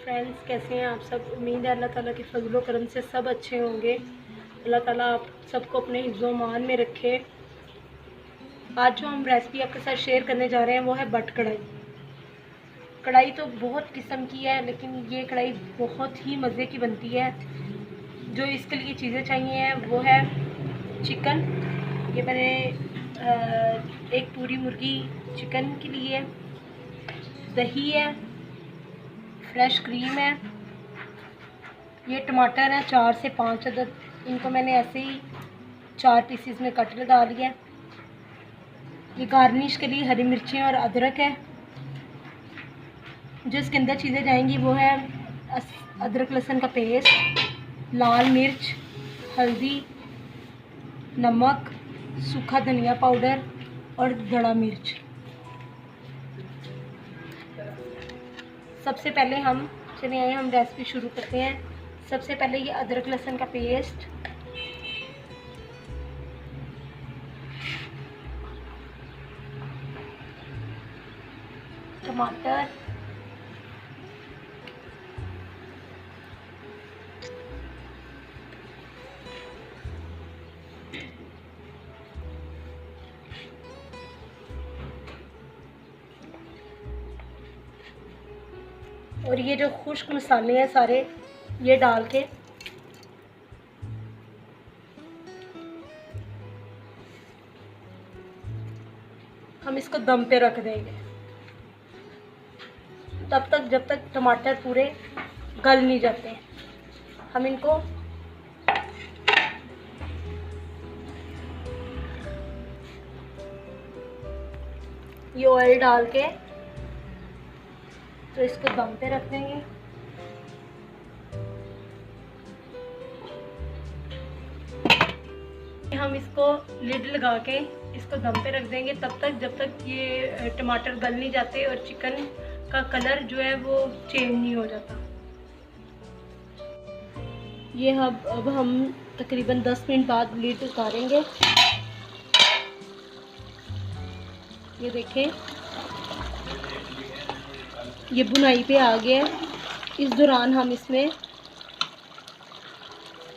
Friends, कैसे हैं आप सब। उम्मीद है अल्लाह ताला के फजलो करम से सब अच्छे होंगे। अल्लाह ताला आप सबको अपने हिफ्ज़ो मान में रखे। आज जो हम रेसिपी आपके साथ शेयर करने जा रहे हैं वो है बट कढ़ाई। कढ़ाई तो बहुत किस्म की है, लेकिन ये कढ़ाई बहुत ही मज़े की बनती है। जो इसके लिए चीज़ें चाहिए हैं वो है चिकन। ये मैंने एक पूरी मुर्गी चिकन के लिए, दही है, फ्रेश क्रीम है, ये टमाटर है 4 से 5 अदद। इनको मैंने ऐसे ही 4 पीसेस में कट लगा लिया। ये गार्निश के लिए हरी मिर्चें और अदरक है। जो इसके अंदर चीज़ें जाएंगी वो है अदरक लहसुन का पेस्ट, लाल मिर्च, हल्दी, नमक, सूखा धनिया पाउडर और धड़ा मिर्च। सबसे पहले हम रेसिपी शुरू करते हैं। सबसे पहले ये अदरक लहसुन का पेस्ट, टमाटर, और ये जो खुश्क मसाले हैं सारे ये डाल के हम इसको दम पे रख देंगे तब तक जब तक टमाटर पूरे गल नहीं जाते। हम इनको ये ऑयल डाल के तो इसको दम पे रख देंगे। हम इसको लिड लगा के इसको दम पे रख देंगे तब तक जब तक ये टमाटर गल नहीं जाते और चिकन का कलर जो है वो चेंज नहीं हो जाता। ये अब हम तकरीबन 10 मिनट बाद लिड उतारेंगे। ये देखें, ये बुनाई पे आ गया। इस दौरान हम इसमें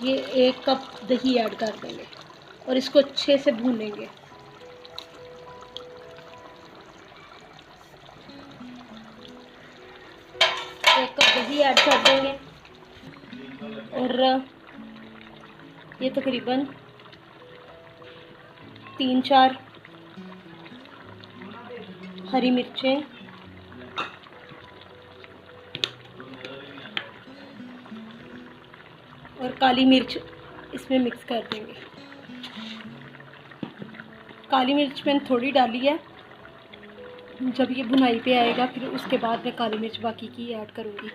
ये 1 कप दही ऐड कर देंगे और इसको अच्छे से भूनेंगे। एक कप दही ऐड कर देंगे और ये तकरीबन 3-4 हरी मिर्चें, और काली मिर्च इसमें मिक्स कर देंगे। काली मिर्च मैंने थोड़ी डाली है, जब ये भुनाई पे आएगा फिर उसके बाद मैं काली मिर्च बाकी की ऐड करूँगी।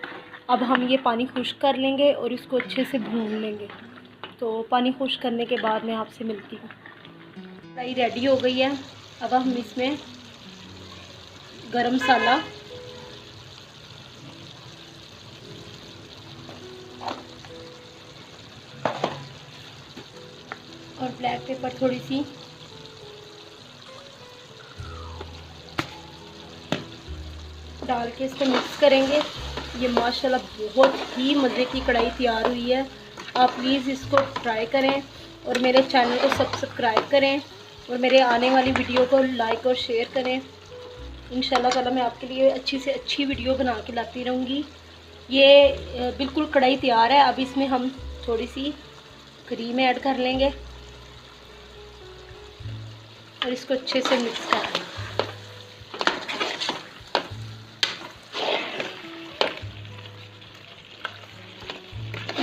अब हम ये पानी खुश्क कर लेंगे और इसको अच्छे से भून लेंगे। तो पानी खुश्क करने के बाद मैं आपसे मिलती हूँ। कढ़ाई रेडी हो गई है। अब हम इसमें गरम मसाला, और ब्लैक पेपर थोड़ी सी, डाल के इसको मिक्स करेंगे। ये माशाल्लाह बहुत ही मज़े की कढ़ाई तैयार हुई है। आप प्लीज़ इसको ट्राई करें और मेरे चैनल को सब्सक्राइब करें और मेरे आने वाली वीडियो को लाइक और शेयर करें। इंशाल्लाह ताला मैं आपके लिए अच्छी से अच्छी वीडियो बना के लाती रहूँगी। ये बिल्कुल कढ़ाई तैयार है। अब इसमें हम थोड़ी सी क्रीम ऐड कर लेंगे और इसको अच्छे से मिक्स कर लेंगे।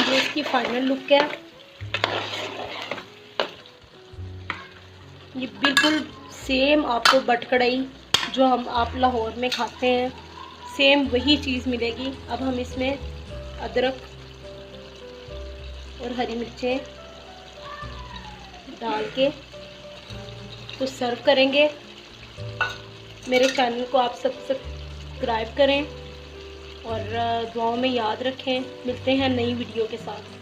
ये इसकी फाइनल लुक है। ये बिल्कुल सेम आपको बट कढ़ाई जो आप लाहौर में खाते हैं सेम वही चीज़ मिलेगी। अब हम इसमें अदरक और हरी मिर्चें डाल के तो सर्व करेंगे। मेरे चैनल को आप सब्सक्राइब करें और दुआओं में याद रखें। मिलते हैं नई वीडियो के साथ।